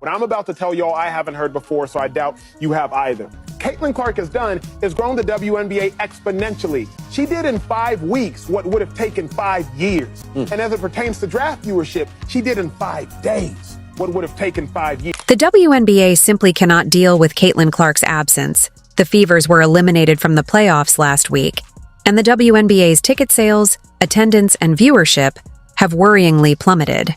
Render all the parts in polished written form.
What I'm about to tell y'all I haven't heard before, so I doubt you have either. Caitlin Clark has done is grown the WNBA exponentially. She did in 5 weeks what would have taken 5 years. And as it pertains to draft viewership, she did in 5 days what would have taken 5 years. The WNBA simply cannot deal with Caitlin Clark's absence. The Fevers were eliminated from the playoffs last week, and the WNBA's ticket sales, attendance, and viewership have worryingly plummeted.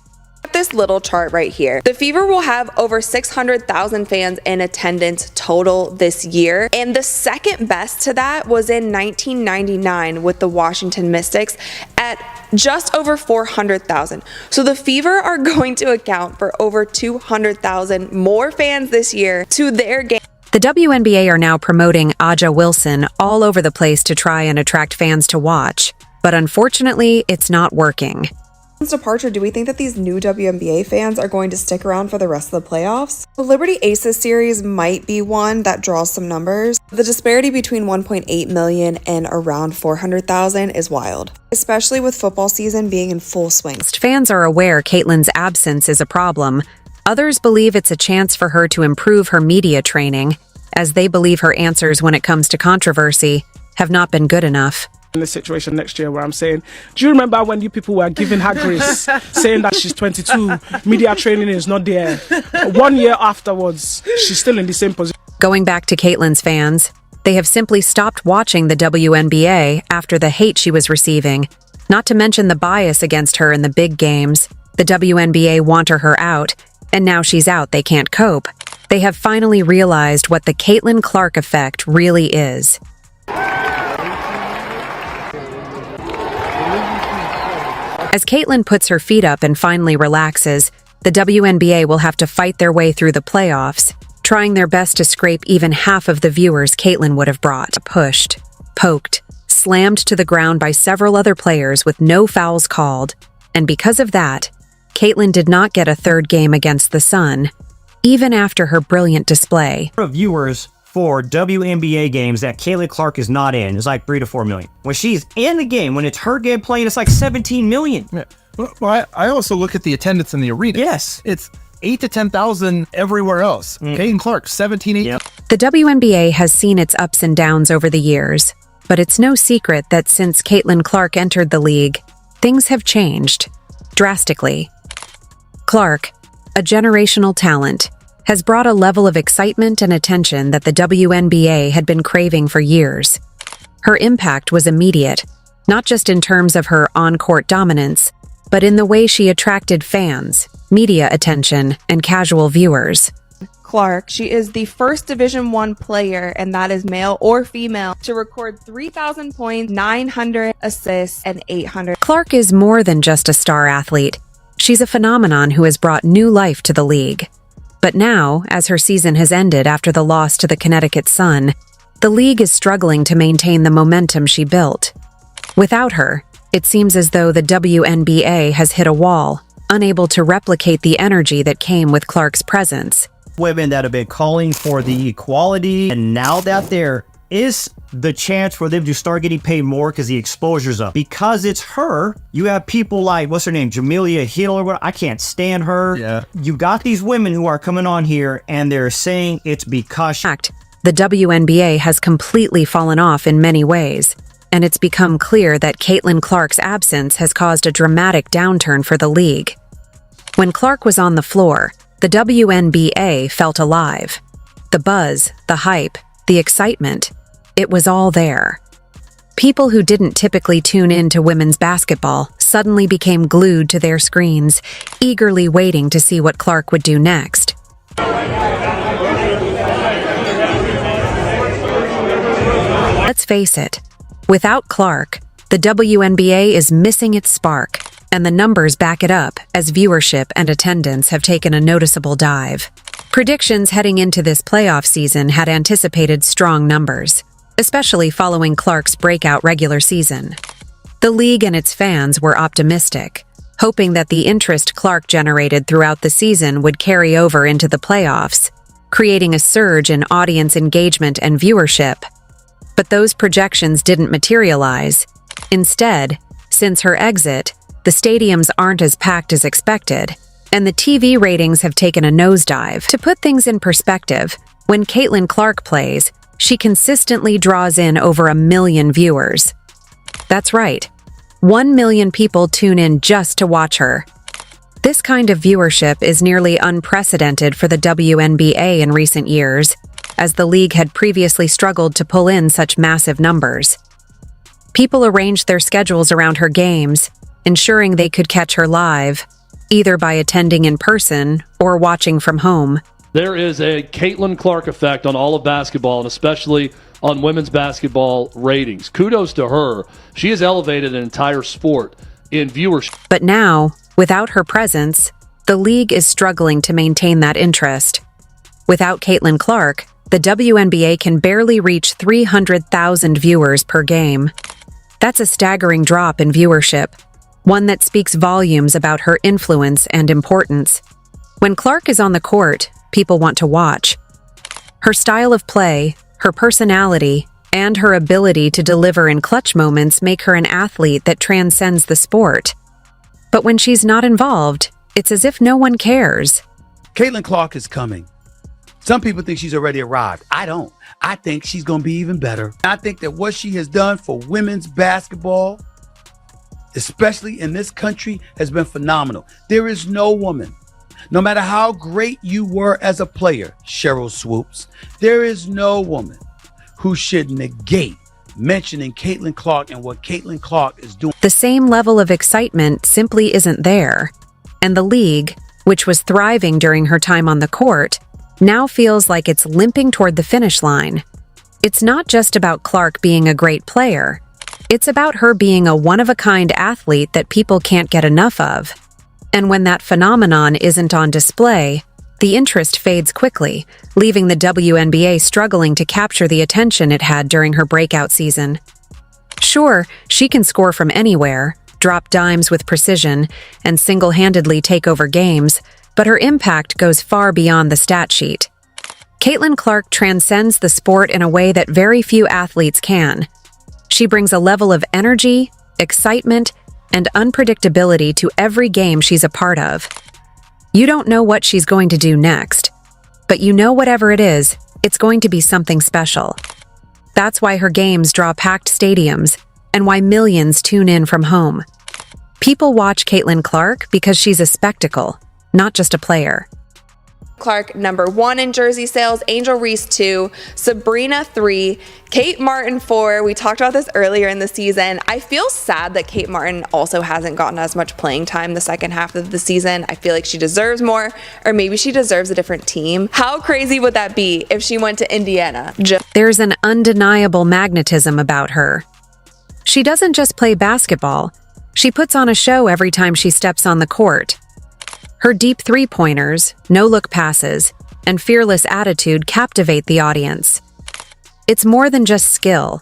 This little chart right here. The Fever will have over 600,000 fans in attendance total this year. And the second best to that was in 1999 with the Washington Mystics at just over 400,000. So the Fever are going to account for over 200,000 more fans this year to their game. The WNBA are now promoting Aja Wilson all over the place to try and attract fans to watch. But unfortunately, it's not working. Departure, do we think that these new WNBA fans are going to stick around for the rest of the playoffs? The Liberty Aces series might be one that draws some numbers. The disparity between 1.8 million and around 400,000 is wild, especially with football season being in full swing. Fans are aware Caitlin's absence is a problem. Others believe it's a chance for her to improve her media training, as they believe her answers when it comes to controversy have not been good enough. In this situation next year where I'm saying, do you remember when you people were giving her grace, saying that she's 22, media training is not there? 1 year afterwards, she's still in the same position. Going back to Caitlin's fans, they have simply stopped watching the WNBA after the hate she was receiving, not to mention the bias against her in the big games. The WNBA wanted her out, and now she's out, they can't cope. They have finally realized what the Caitlin Clark effect really is. As Caitlin puts her feet up and finally relaxes, the WNBA will have to fight their way through the playoffs, trying their best to scrape even half of the viewers Caitlin would have brought. Pushed, poked, slammed to the ground by several other players with no fouls called, and because of that, Caitlin did not get a third game against the Sun, even after her brilliant display. Viewers for WNBA games that Caitlin Clark is not in is like 3 to 4 million. When she's in the game, when it's her game playing, it's like 17 million. Yeah. Well, I also look at the attendance in the arena. Yes. It's 8 to 10,000 everywhere else. Caitlin Clark, 17, 18. Yep. The WNBA has seen its ups and downs over the years, but it's no secret that since Caitlin Clark entered the league, things have changed drastically. Clark, a generational talent, has brought a level of excitement and attention that the WNBA had been craving for years. Her impact was immediate, not just in terms of her on-court dominance, but in the way she attracted fans, media attention, and casual viewers. Clark, she is the first Division I player, and that is male or female, to record 3,000 points, 900 assists, and 800. Clark is more than just a star athlete. She's a phenomenon who has brought new life to the league. But now, as her season has ended after the loss to the Connecticut Sun, the league is struggling to maintain the momentum she built. Without her, it seems as though the WNBA has hit a wall, unable to replicate the energy that came with Clark's presence. Women that have been calling for the equality, and now that there is the chance for them to start getting paid more because the exposure's up. Because it's her, you have people like, what's her name, Jamelia Hill or what? I can't stand her. Yeah. You got these women who are coming on here and they're saying it's because... In fact, the WNBA has completely fallen off in many ways, and it's become clear that Caitlin Clark's absence has caused a dramatic downturn for the league. When Clark was on the floor, the WNBA felt alive. The buzz, the hype, the excitement, it was all there. People who didn't typically tune in to women's basketball suddenly became glued to their screens, eagerly waiting to see what Clark would do next. Let's face it, without Clark, the WNBA is missing its spark, and the numbers back it up as viewership and attendance have taken a noticeable dive. Predictions heading into this playoff season had anticipated strong numbers, especially following Clark's breakout regular season. The league and its fans were optimistic, hoping that the interest Clark generated throughout the season would carry over into the playoffs, creating a surge in audience engagement and viewership. But those projections didn't materialize. Instead, since her exit, the stadiums aren't as packed as expected, and the TV ratings have taken a nosedive. To put things in perspective, when Caitlin Clark plays, she consistently draws in over 1 million viewers. That's right, 1 million people tune in just to watch her. This kind of viewership is nearly unprecedented for the WNBA in recent years, as the league had previously struggled to pull in such massive numbers. People arranged their schedules around her games, ensuring they could catch her live, either by attending in person or watching from home. There is a Caitlin Clark effect on all of basketball, and especially on women's basketball ratings. Kudos to her. She has elevated an entire sport in viewership. But now, without her presence, the league is struggling to maintain that interest. Without Caitlin Clark, the WNBA can barely reach 300,000 viewers per game. That's a staggering drop in viewership, one that speaks volumes about her influence and importance. When Clark is on the court, people want to watch. Her style of play, her personality, and her ability to deliver in clutch moments make her an athlete that transcends the sport. But when she's not involved, it's as if no one cares. Caitlin Clark is coming. Some people think she's already arrived. I don't. I think she's going to be even better. I think that what she has done for women's basketball, especially in this country, has been phenomenal. There is no woman, no matter how great you were as a player, Cheryl Swoops, there is no woman who should negate mentioning Caitlin Clark and what Caitlin Clark is doing. The same level of excitement simply isn't there, and the league, which was thriving during her time on the court, now feels like it's limping toward the finish line. It's not just about Clark being a great player. It's about her being a one-of-a-kind athlete that people can't get enough of. And when that phenomenon isn't on display, the interest fades quickly, leaving the WNBA struggling to capture the attention it had during her breakout season. Sure, she can score from anywhere, drop dimes with precision, and single-handedly take over games, but her impact goes far beyond the stat sheet. Caitlin Clark transcends the sport in a way that very few athletes can. She brings a level of energy, excitement, and unpredictability to every game she's a part of. You don't know what she's going to do next, but you know whatever it is, it's going to be something special. That's why her games draw packed stadiums, and why millions tune in from home. People watch Caitlin Clark because she's a spectacle, not just a player. Clark, number 1 in jersey sales, Angel Reese 2, Sabrina 3, Kate Martin 4. We talked about this earlier in the season. I feel sad that Kate Martin also hasn't gotten as much playing time the second half of the season. I feel like she deserves more, or maybe she deserves a different team. How crazy would that be if she went to Indiana? There's an undeniable magnetism about her. She doesn't just play basketball. She puts on a show every time she steps on the court. Her deep three-pointers, no-look passes, and fearless attitude captivate the audience. It's more than just skill.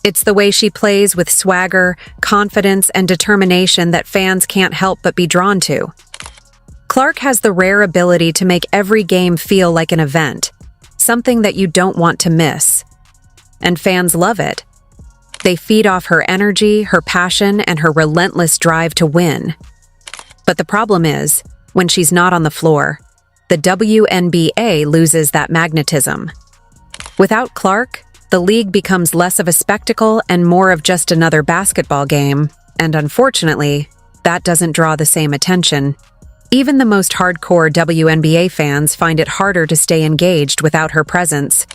It's the way she plays with swagger, confidence, and determination that fans can't help but be drawn to. Clark has the rare ability to make every game feel like an event, something that you don't want to miss. And fans love it. They feed off her energy, her passion, and her relentless drive to win. But the problem is, when she's not on the floor, the WNBA loses that magnetism. Without Clark, the league becomes less of a spectacle and more of just another basketball game, and unfortunately, that doesn't draw the same attention. Even the most hardcore WNBA fans find it harder to stay engaged without her presence.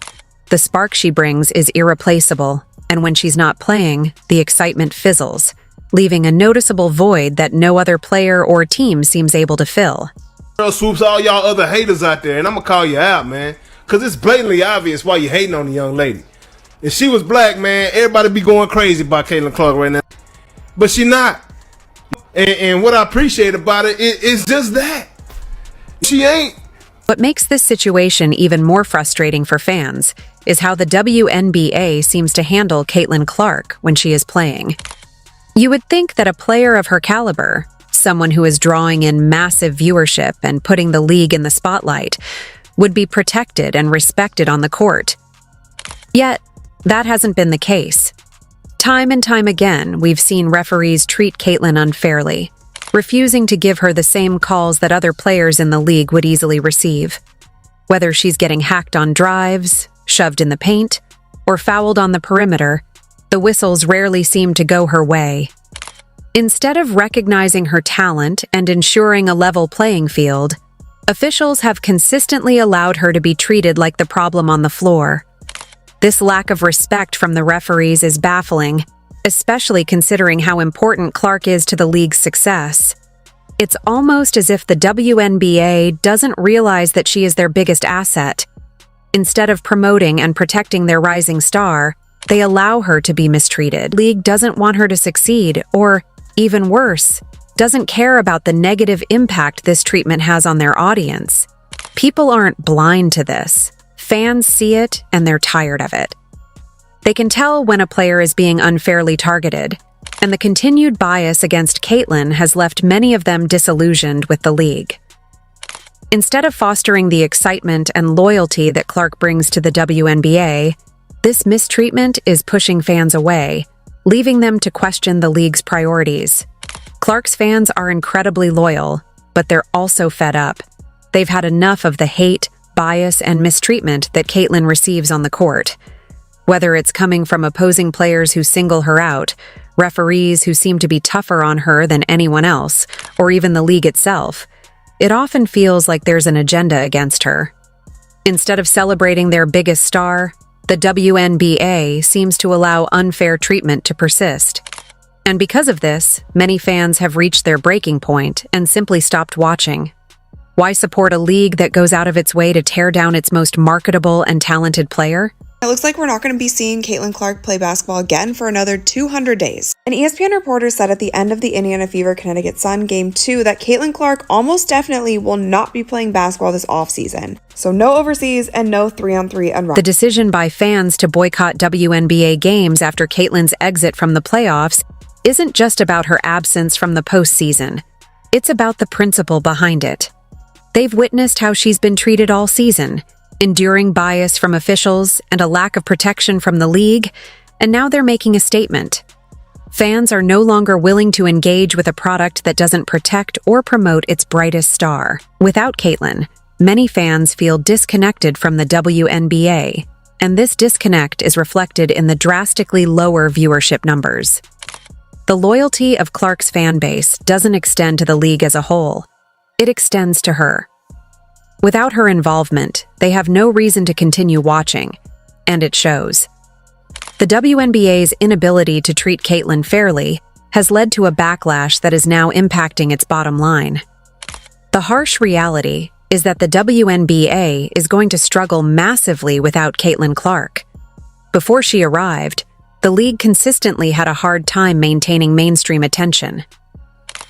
The spark she brings is irreplaceable, and when she's not playing, the excitement fizzles, leaving a noticeable void that no other player or team seems able to fill. Swoops, all y'all other haters out there, and I'm gonna call you out, man, because it's blatantly obvious why you're hating on the young lady. If she was black, man, everybody be going crazy about Caitlin Clark right now, but she not. And what I appreciate about it is just that she ain't. What makes this situation even more frustrating for fans is how the WNBA seems to handle Caitlin Clark when she is playing. You would think that a player of her caliber, someone who is drawing in massive viewership and putting the league in the spotlight, would be protected and respected on the court. Yet, that hasn't been the case. Time and time again, we've seen referees treat Caitlin unfairly. refusing to give her the same calls that other players in the league would easily receive. Whether she's getting hacked on drives, shoved in the paint, or fouled on the perimeter, the whistles rarely seem to go her way. Instead of recognizing her talent and ensuring a level playing field, officials have consistently allowed her to be treated like the problem on the floor. This lack of respect from the referees is baffling, especially considering how important Clark is to the league's success. It's almost as if the WNBA doesn't realize that she is their biggest asset. Instead of promoting and protecting their rising star, they allow her to be mistreated. The league doesn't want her to succeed, or, even worse, doesn't care about the negative impact this treatment has on their audience. People aren't blind to this. Fans see it, and they're tired of it. They can tell when a player is being unfairly targeted, and the continued bias against Caitlyn has left many of them disillusioned with the league. Instead of fostering the excitement and loyalty that Clark brings to the WNBA, this mistreatment is pushing fans away, leaving them to question the league's priorities. Clark's fans are incredibly loyal, but they're also fed up. They've had enough of the hate, bias, and mistreatment that Caitlyn receives on the court. Whether it's coming from opposing players who single her out, referees who seem to be tougher on her than anyone else, or even the league itself, it often feels like there's an agenda against her. Instead of celebrating their biggest star, the WNBA seems to allow unfair treatment to persist. And because of this, many fans have reached their breaking point and simply stopped watching. Why support a league that goes out of its way to tear down its most marketable and talented player? It looks like we're not going to be seeing Caitlin Clark play basketball again for another 200 days. An ESPN reporter said at the end of the Indiana Fever Connecticut Sun Game 2 that Caitlin Clark almost definitely will not be playing basketball this offseason. So no overseas and no 3-on-3 unruns. The decision by fans to boycott WNBA games after Caitlyn's exit from the playoffs isn't just about her absence from the postseason. It's about the principle behind it. They've witnessed how she's been treated all season, enduring bias from officials and a lack of protection from the league, and now they're making a statement. Fans are no longer willing to engage with a product that doesn't protect or promote its brightest star. Without Caitlyn, many fans feel disconnected from the WNBA, and this disconnect is reflected in the drastically lower viewership numbers. The loyalty of Clark's fan base doesn't extend to the league as a whole. It extends to her. Without her involvement, they have no reason to continue watching, and it shows. The WNBA's inability to treat Caitlyn fairly has led to a backlash that is now impacting its bottom line. The harsh reality is that the WNBA is going to struggle massively without Caitlyn Clark. Before she arrived, the league consistently had a hard time maintaining mainstream attention.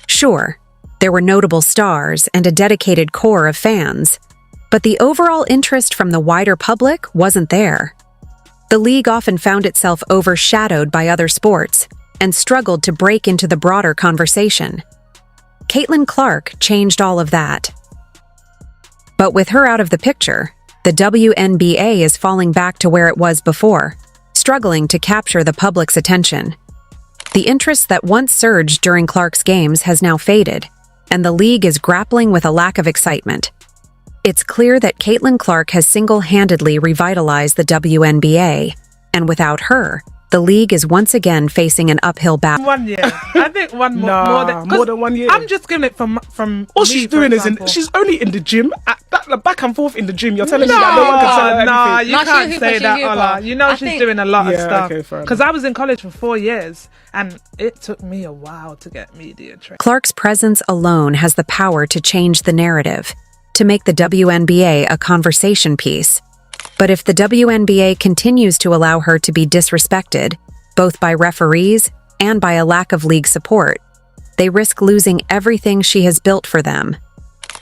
Sure, there were notable stars and a dedicated core of fans, but the overall interest from the wider public wasn't there. The league often found itself overshadowed by other sports and struggled to break into the broader conversation. Caitlyn Clark changed all of that. But with her out of the picture, the WNBA is falling back to where it was before, struggling to capture the public's attention. The interest that once surged during Clark's games has now faded, and the league is grappling with a lack of excitement. It's clear that Caitlyn Clark has single-handedly revitalized the WNBA, and without her, the league is once again facing an uphill battle. 1 year. I think one more, Nah, more than 1 year. I'm just giving it from All me, she's for doing is example. she's only in the gym, back and forth in the gym. You're telling me that no one can tell her Nah, anything. you No, can't she's say Hooper, that, she's Ola. Hooper. You know I she's think- doing a lot of Yeah, stuff. okay, fair enough. Because I was in college for 4 years, and it took me a while to get media trained. Clark's presence alone has the power to change the narrative, to make the WNBA a conversation piece. But if the WNBA continues to allow her to be disrespected, both by referees and by a lack of league support, they risk losing everything she has built for them.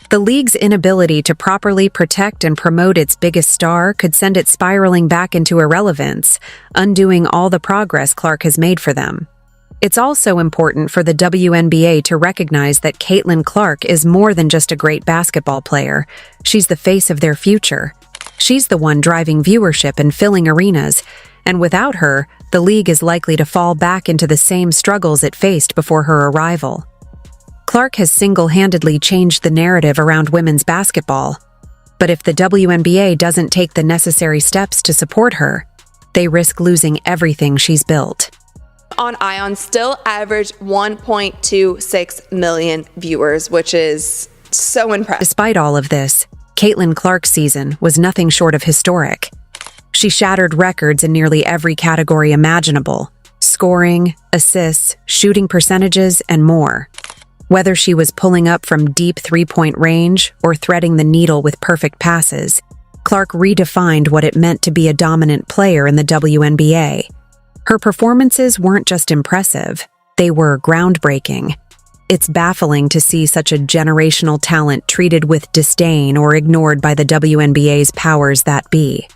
The league's inability to properly protect and promote its biggest star could send it spiraling back into irrelevance, undoing all the progress Clark has made for them. It's also important for the WNBA to recognize that Caitlyn Clark is more than just a great basketball player. She's the face of their future. She's the one driving viewership and filling arenas, and without her, the league is likely to fall back into the same struggles it faced before her arrival. Clark has single-handedly changed the narrative around women's basketball. But if the WNBA doesn't take the necessary steps to support her, they risk losing everything she's built. On Ion still averaged 1.26 million viewers, which is so impressive. Despite all of this, Caitlin Clark's season was nothing short of historic. She shattered records in nearly every category imaginable: scoring, assists, shooting percentages, and more. Whether she was pulling up from deep three-point range or threading the needle with perfect passes, Clark redefined what it meant to be a dominant player in the WNBA. Her performances weren't just impressive, they were groundbreaking. It's baffling to see such a generational talent treated with disdain or ignored by the WNBA's powers that be.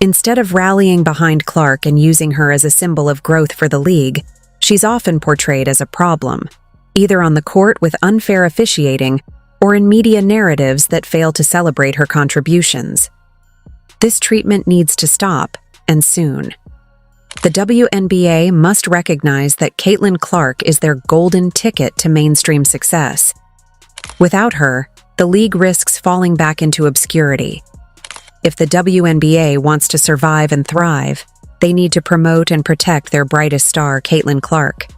Instead of rallying behind Clark and using her as a symbol of growth for the league, she's often portrayed as a problem, either on the court with unfair officiating or in media narratives that fail to celebrate her contributions. This treatment needs to stop, and soon. The WNBA must recognize that Caitlin Clark is their golden ticket to mainstream success. Without her, the league risks falling back into obscurity. If the WNBA wants to survive and thrive, they need to promote and protect their brightest star, Caitlin Clark.